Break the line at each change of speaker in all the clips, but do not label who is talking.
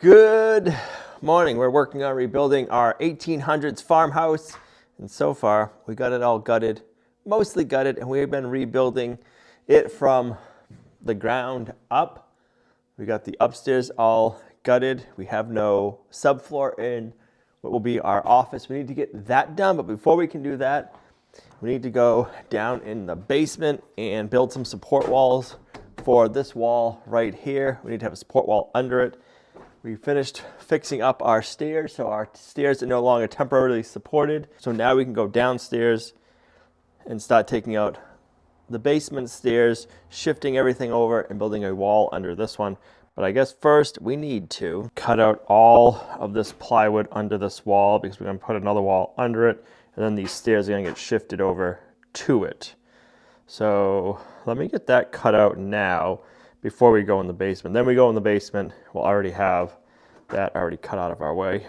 Good morning. We're working on rebuilding our 1800s farmhouse, and so far we got it all gutted, mostly gutted, and we've been rebuilding it from the ground up. We got the upstairs all gutted. We have no subfloor in what will be our office. We need to get that done, but before we can do that, we need to go down in the basement and build some support walls for this wall right here. We need to have a support wall under it. We finished fixing up our stairs, so our stairs are no longer temporarily supported. So now we can go downstairs and start taking out the basement stairs, shifting everything over and building a wall under this one. But I guess first we need to cut out all of this plywood under this wall because we're going to put another wall under it, and then these stairs are going to get shifted over to it. So let me get that cut out now before we go in the basement. Then we go in the basement, we'll already have that already cut out of our way.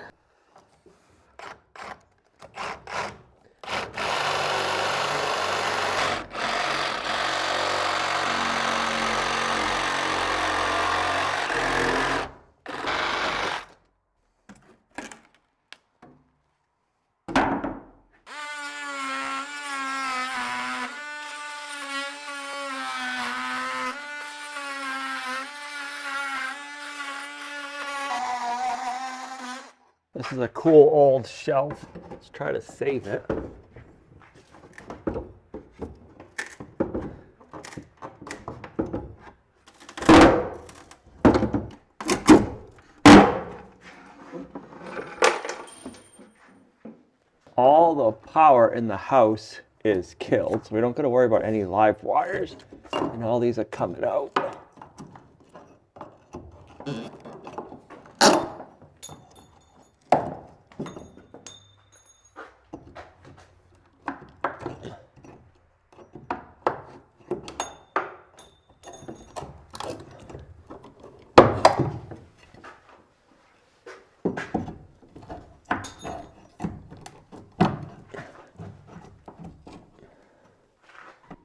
This is a cool old shelf. Let's try to save it. All the power in the house is killed, so we don't got to worry about any live wires, and all these are coming out.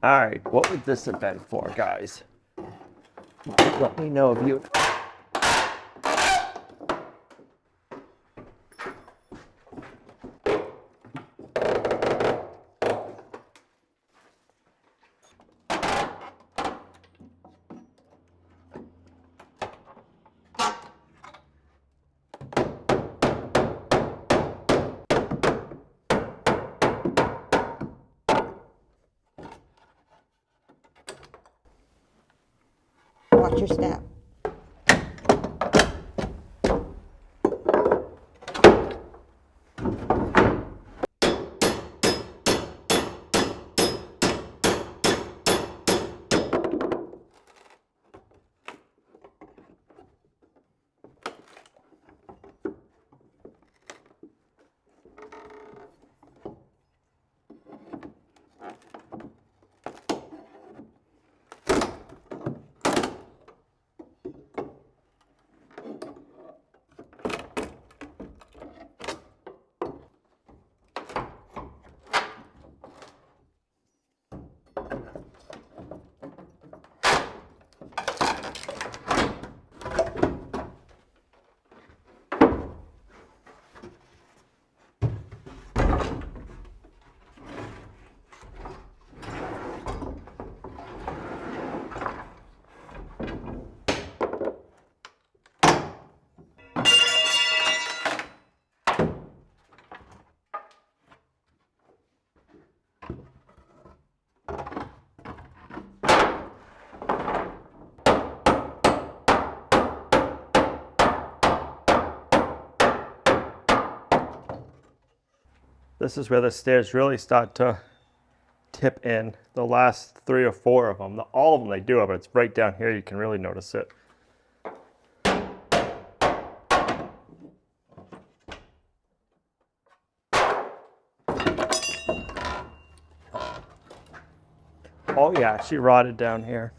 All right, what would this have been for, guys? Let me know if you...
Watch your step.
This is where the stairs really start to tip in. The last 3 or 4 of them, all of them they do it, but it's right down here you can really notice it. Oh yeah, she rotted down here.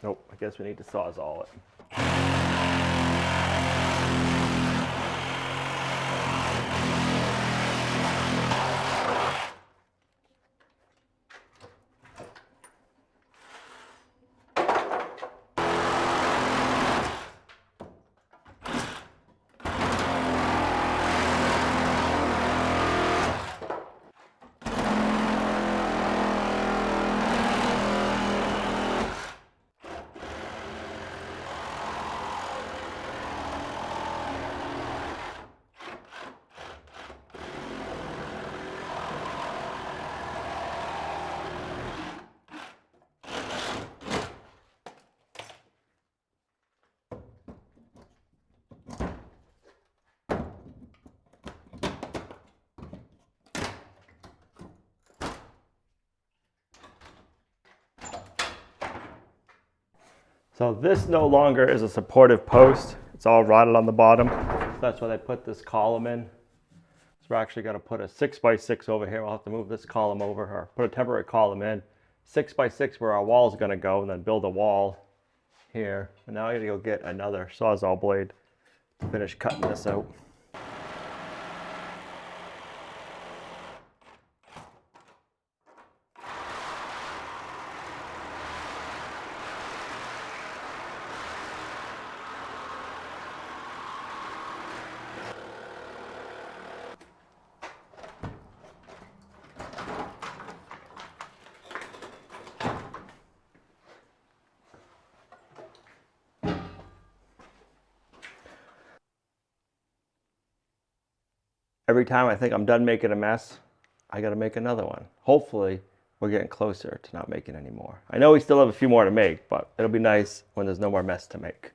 Nope, I guess we need to Sawzall it. So this no longer is a supportive post. It's all rotted on the bottom. That's why they put this column in. So we're actually going to put a 6x6 over here. We'll have to move this column over, or put a temporary column in. 6x6 where our wall is going to go, and then build a wall here. And now I got to go get another Sawzall blade to finish cutting this out. Every time I think I'm done making a mess, I got to make another one. Hopefully, we're getting closer to not making any more. I know we still have a few more to make, but it'll be nice when there's no more mess to make.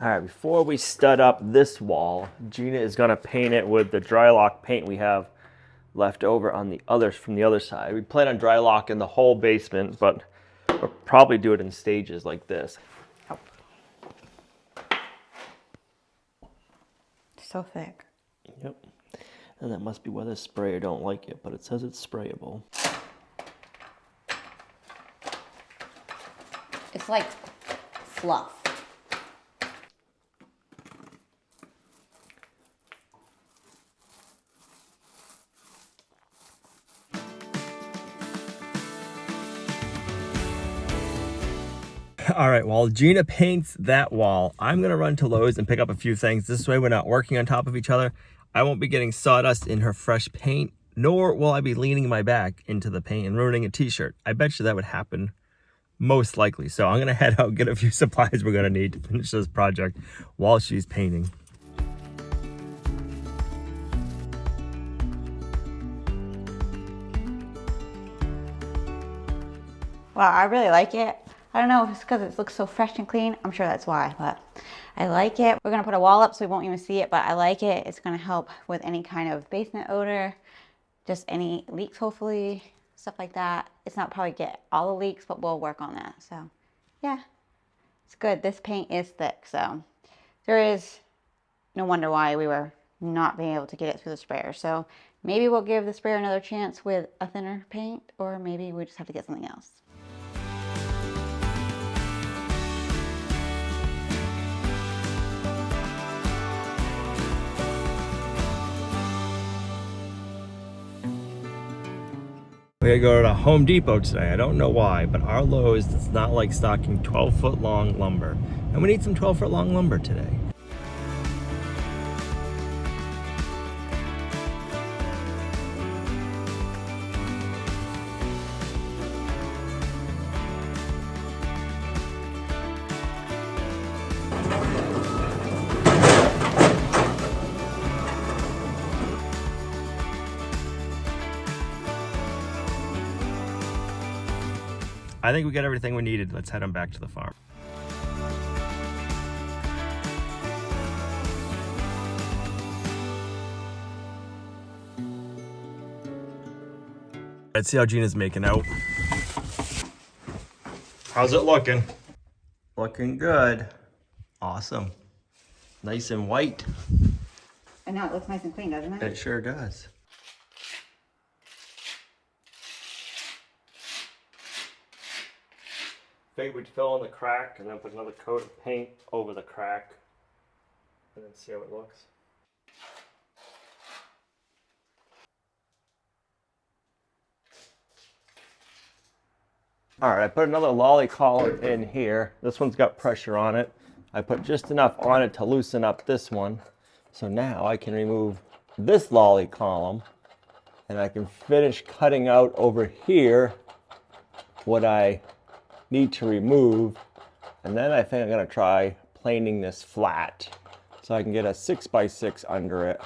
All right, before we stud up this wall, Gina is gonna paint it with the Drylock paint we have left over on the others from the other side. We plan on Drylocking the whole basement, but we'll probably do it in stages like this.
Oh. So thick.
Yep. And that must be why the sprayer don't like it, but it says it's sprayable.
It's like fluff.
All right, while Gina paints that wall, I'm gonna run to Lowe's and pick up a few things. This way we're not working on top of each other. I won't be getting sawdust in her fresh paint, nor will I be leaning my back into the paint and ruining a t-shirt. I bet you that would happen most likely. So I'm gonna head out, get a few supplies we're gonna need to finish this project while she's painting.
Well, I really like it. I don't know if it's because it looks so fresh and clean. I'm sure that's why, but I like it. We're gonna put a wall up so we won't even see it, but I like it. It's gonna help with any kind of basement odor, just any leaks hopefully, stuff like that. It's not probably get all the leaks, but we'll work on that. So yeah, it's good. This paint is thick, so there is no wonder why we were not being able to get it through the sprayer. So maybe we'll give the sprayer another chance with a thinner paint, or maybe we just have to get something else.
We gotta go to Home Depot today. I don't know why, but our Lowe's does not like stocking 12-foot long lumber. And we need some 12-foot long lumber today. I think we got everything we needed. Let's head on back to the farm. Let's see how Gina's making out. How's it looking? Looking good. Awesome. Nice and white.
And now it looks nice and clean, doesn't it?
It sure does. Figured we'd fill in the crack and then put another coat of paint over the crack and then see how it looks. All right, I put another lolly column in here. This one's got pressure on it. I put just enough on it to loosen up this one. So now I can remove this lolly column and I can finish cutting out over here what I need to remove. And then I think I'm gonna try planing this flat so I can get a 6x6 under it.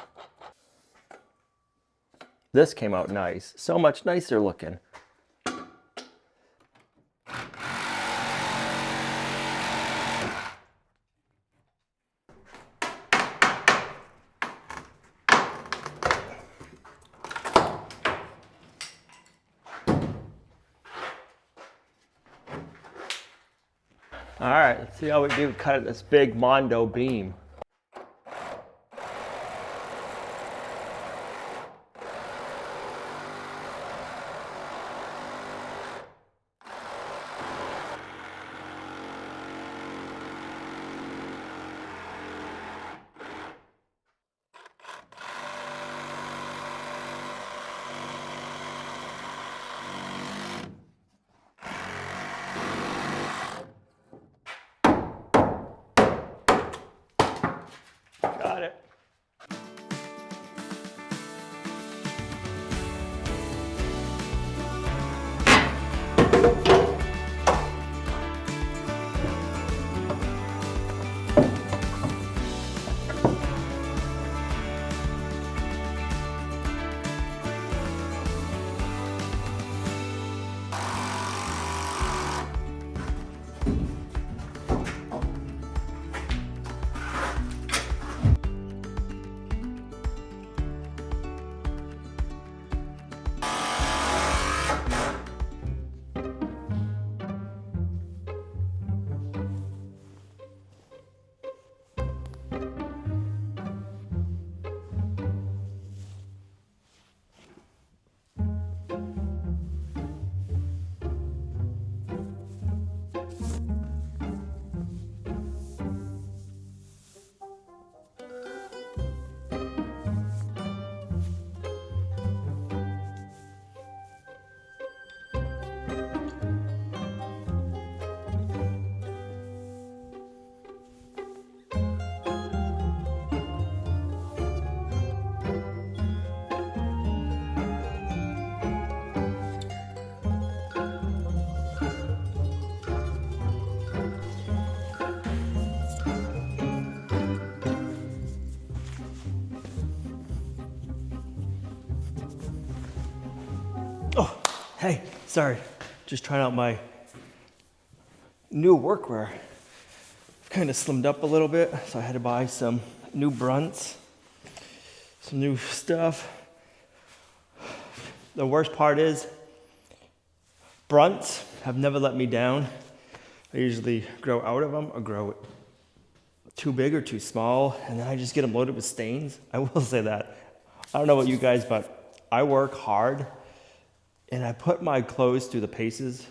This came out nice, so much nicer looking. All right, let's see how we do cut this big Mondo beam. Got it. Oh, hey, sorry. Just trying out my new workwear. I've kind of slimmed up a little bit, so I had to buy some new brunts, some new stuff. The worst part is, brunts have never let me down. I usually grow out of them or grow too big or too small, and then I just get them loaded with stains. I will say that. I don't know about you guys, but I work hard. And I put my clothes through the paces.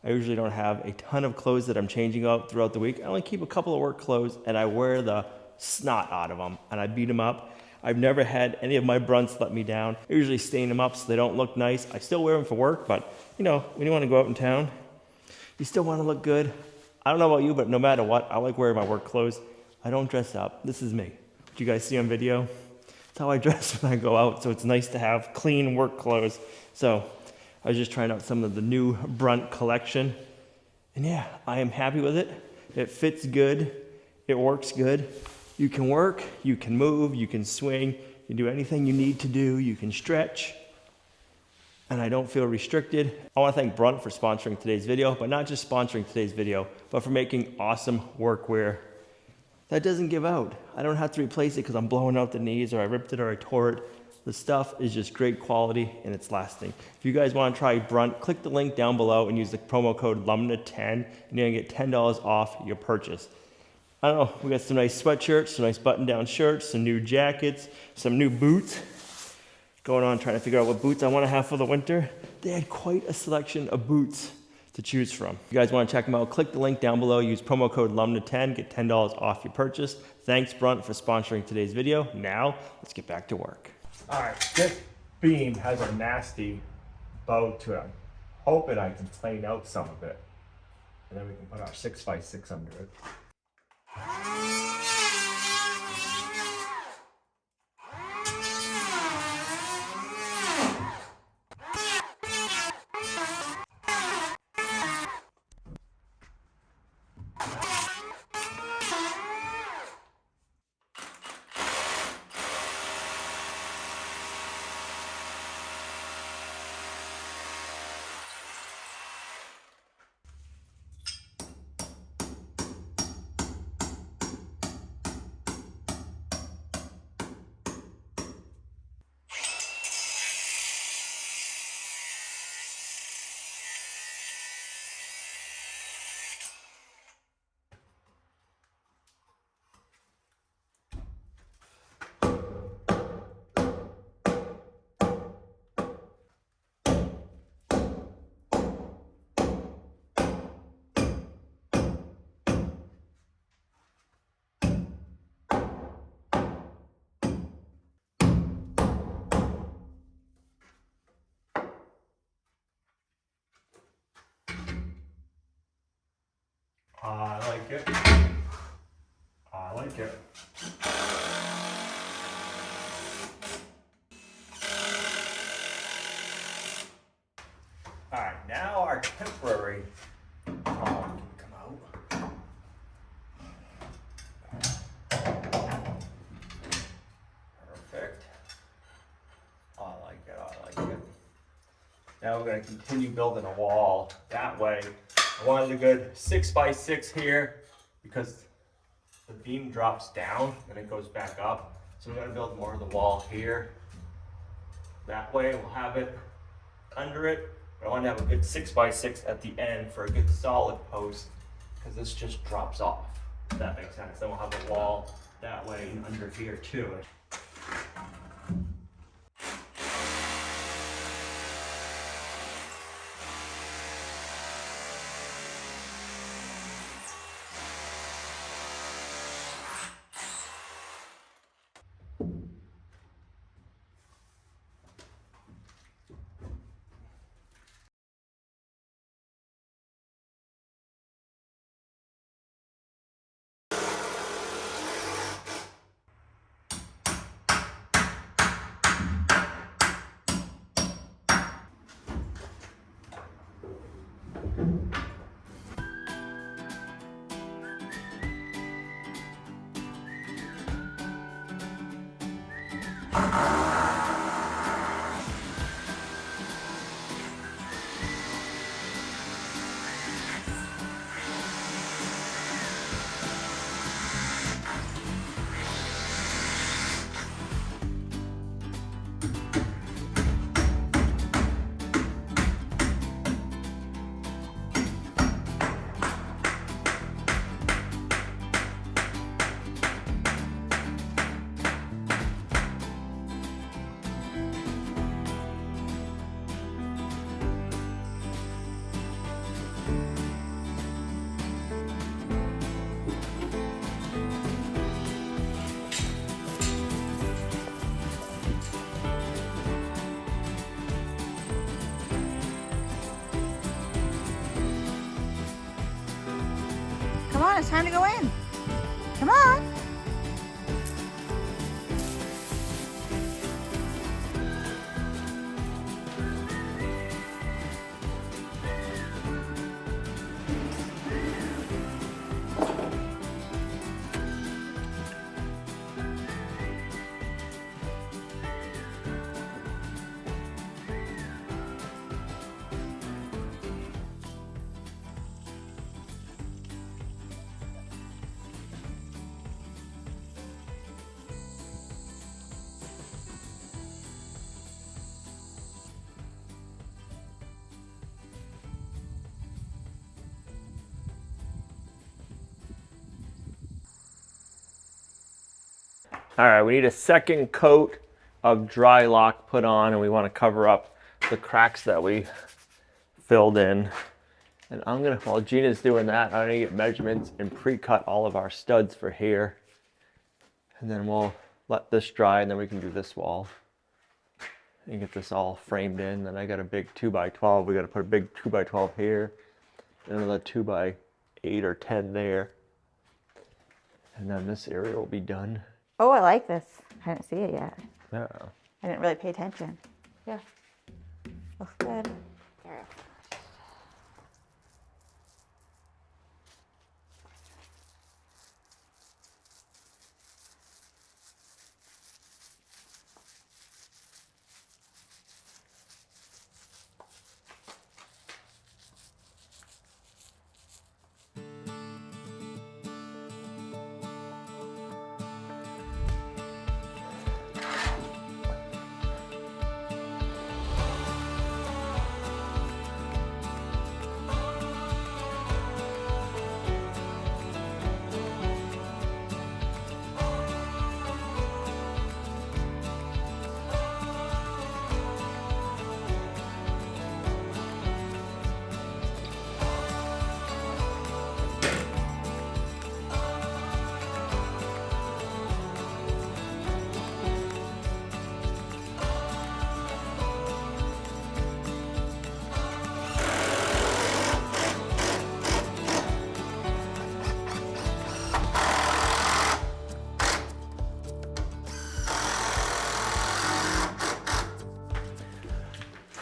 I usually don't have a ton of clothes that I'm changing out throughout the week. I only keep a couple of work clothes and I wear the snot out of them and I beat them up. I've never had any of my brunts let me down. I usually stain them up so they don't look nice. I still wear them for work, but you know, when you want to go out in town, you still want to look good. I don't know about you, but no matter what, I like wearing my work clothes. I don't dress up. This is me. What you guys see on video? That's how I dress when I go out. So it's nice to have clean work clothes. So I was just trying out some of the new Brunt collection. And yeah, I am happy with it. It fits good. It works good. You can work, you can move, you can swing, you can do anything you need to do. You can stretch. and I don't feel restricted. I want to thank Brunt for sponsoring today's video, but not just sponsoring today's video, but for making awesome workwear that doesn't give out. I don't have to replace it because I'm blowing out the knees or I ripped it or I tore it. The stuff is just great quality and it's lasting. If you guys want to try Brunt, click the link down below and use the promo code Lumnah10 and you're gonna get $10 off your purchase. I don't know, we got some nice sweatshirts, some nice button-down shirts, some new jackets, some new boots. Going on trying to figure out what boots I want to have for the winter. They had quite a selection of boots to choose from. If you guys want to check them out, click the link down below, use promo code Lumnah10, get $10 off your purchase. Thanks Brunt for sponsoring today's video. Now, let's get back to work. All right, this beam has a nasty bow to it. I'm hoping I can plane out some of it. And then we can put our 6x6 under it. I like it. I like it. All right, now our temporary column can come out. Perfect. I like it, I like it. Now we're going to continue building a wall. That way, I wanted a good 6x6 here because the beam drops down and it goes back up. So we're going to build more of the wall here. That way we'll have it under it. But I want to have a good 6x6 at the end for a good solid post because this just drops off. If that makes sense. Then we'll have a wall that way and under here too.
Come on, it's time to go in. Come on.
All right, we need a second coat of dry lock put on, and we want to cover up the cracks that we filled in. And I'm gonna, while Gina's doing that, I'm gonna get measurements and pre-cut all of our studs for here. And then we'll let this dry, and then we can do this wall and get this all framed in. Then I got a big 2x12. We got to put a big 2x12 here, and another 2x8 or 10 there. And then this area will be done.
Oh, I like this. I didn't see it yet.
Yeah.
I didn't really pay attention. Yeah. Looks good.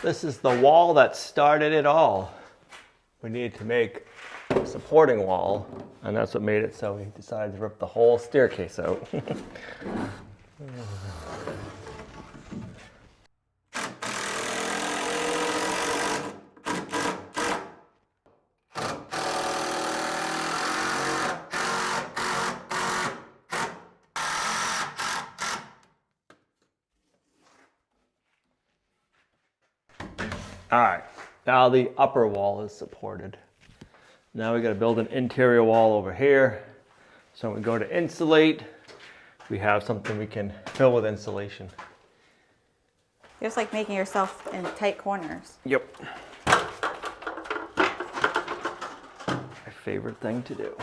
This is the wall that started it all. We needed to make a supporting wall, and that's what made it so we decided to rip the whole staircase out. All right, now the upper wall is supported. Now we got to build an interior wall over here. So when we go to insulate, we have something we can fill with insulation.
Just like making yourself in tight corners.
Yep. My favorite thing to do.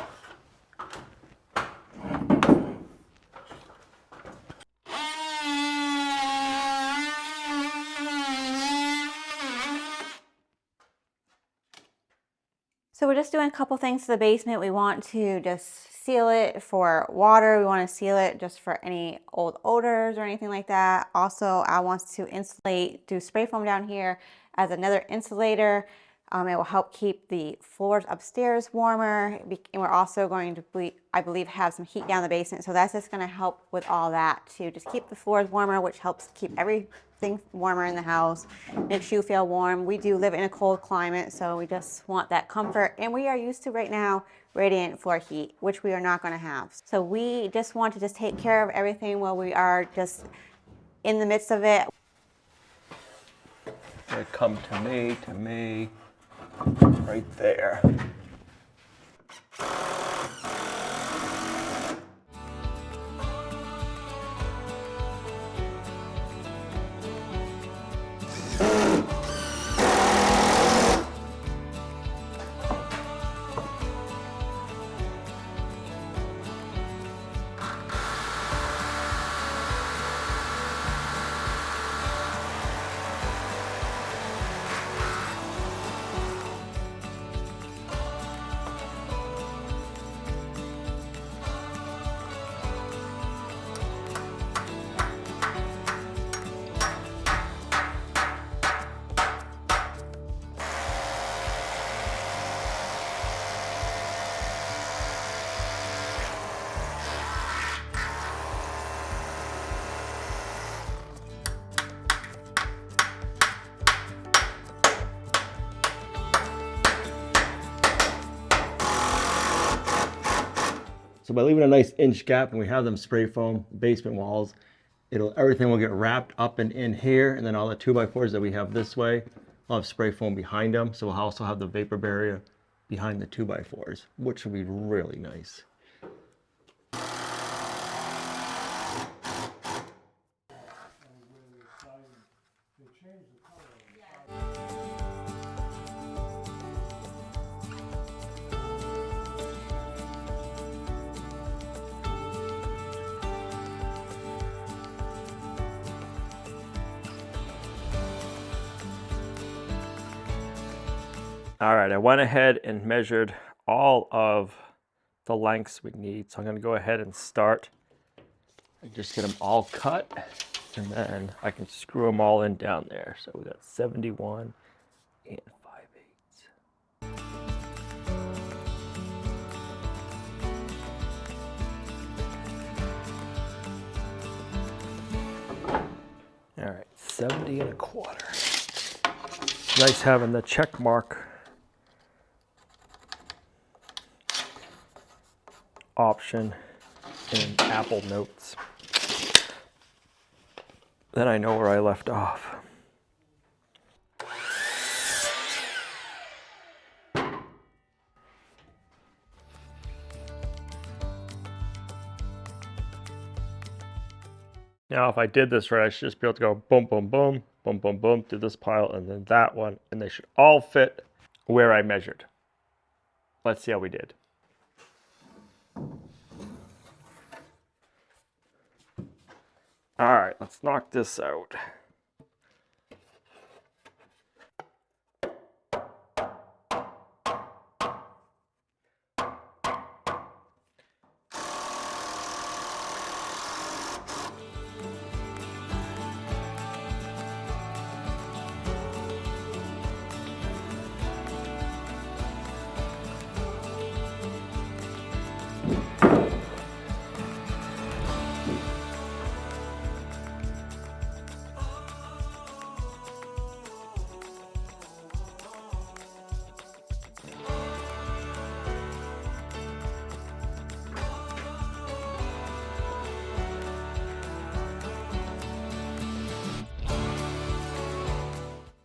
So we're just doing a couple things to the basement. We want to just seal it for water. We want to seal it just for any old odors or anything like that. Also, I want to insulate, do spray foam down here as another insulator. It will help keep the floors upstairs warmer. And we're also going to, I believe, have some heat down the basement. So that's just going to help with all that to just keep the floors warmer, which helps keep everything warmer in the house. Makes you feel warm. We do live in a cold climate, so we just want that comfort. And we are used to right now radiant floor heat, which we are not going to have. So we just want to just take care of everything while we are just in the midst of it.
They come to me, right there. So by leaving a nice inch gap, and we have them spray foam basement walls, everything will get wrapped up and in here, and then all the 2x4s that we have this way, will have spray foam behind them. So we'll also have the vapor barrier behind the 2x4s, which will be really nice. All right, I went ahead and measured all of the lengths we need. So I'm gonna go ahead and start and just get them all cut, and then I can screw them all in down there. So we got 71 and 5/8. All right, 70 1/4. Nice having the check mark option in Apple Notes. Then I know where I left off. Now, if I did this right, I should just be able to go boom, boom, boom, boom, boom, boom through this pile and then that one, and they should all fit where I measured. Let's see how we did. All right, let's knock this out.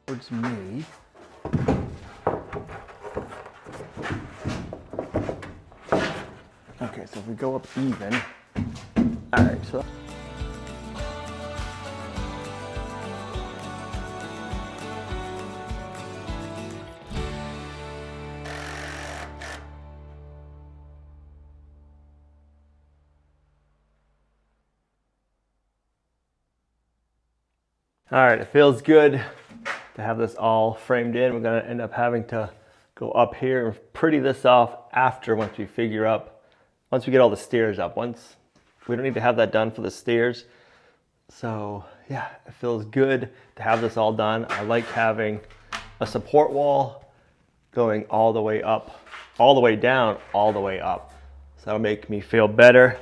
Towards me. Okay, so if we go up even. All right, so. All right, it feels good to have this all framed in. We're gonna end up having to go up here and pretty this off after once we get all the stairs up. Once we don't need to have that done for the stairs. So yeah, it feels good to have this all done. I like having a support wall going all the way up, all the way down, all the way up. So that'll make me feel better.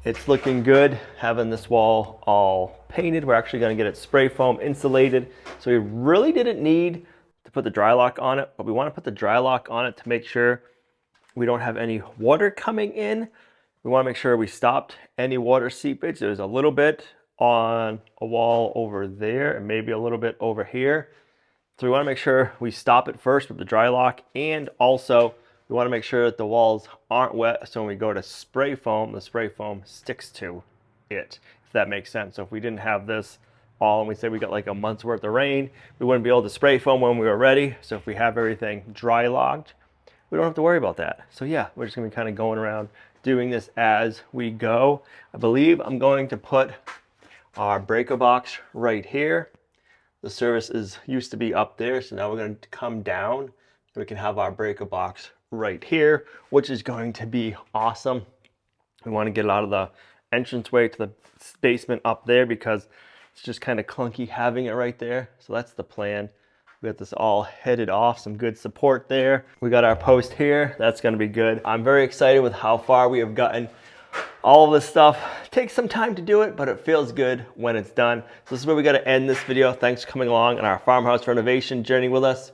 It's looking good having this wall all painted. We're actually going to get it spray foam insulated. So we really didn't need to put the dry lock on it, but we want to put the dry lock on it to make sure we don't have any water coming in. We want to make sure we stopped any water seepage. There's a little bit on a wall over there and maybe a little bit over here. So we want to make sure we stop it first with the dry lock, and also we want to make sure that the walls aren't wet, so when we go to spray foam, the spray foam sticks to it, if that makes sense. So if we didn't have this all and we say we got like a month's worth of rain, we wouldn't be able to spray foam when we were ready. So if we have everything dry locked, we don't have to worry about that. So yeah, we're just gonna be kind of going around doing this as we go. I believe I'm going to put our breaker box right here. The service used to be up there, so now we're going to come down and we can have our breaker box right here, which is going to be awesome. We want to get it out of the entranceway to the basement up there because it's just kind of clunky having it right there. So that's the plan. We got this all headed off, some good support there. We got our post here, that's going to be good. I'm very excited with how far we have gotten. All of this stuff takes some time to do it, but it feels good when it's done. So this is where we got to end this video. Thanks for coming along on our farmhouse renovation journey with us.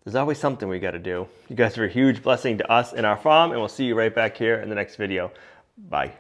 There's always something we got to do. You guys are a huge blessing to us and our farm, and we'll see you right back here in the next video. Bye.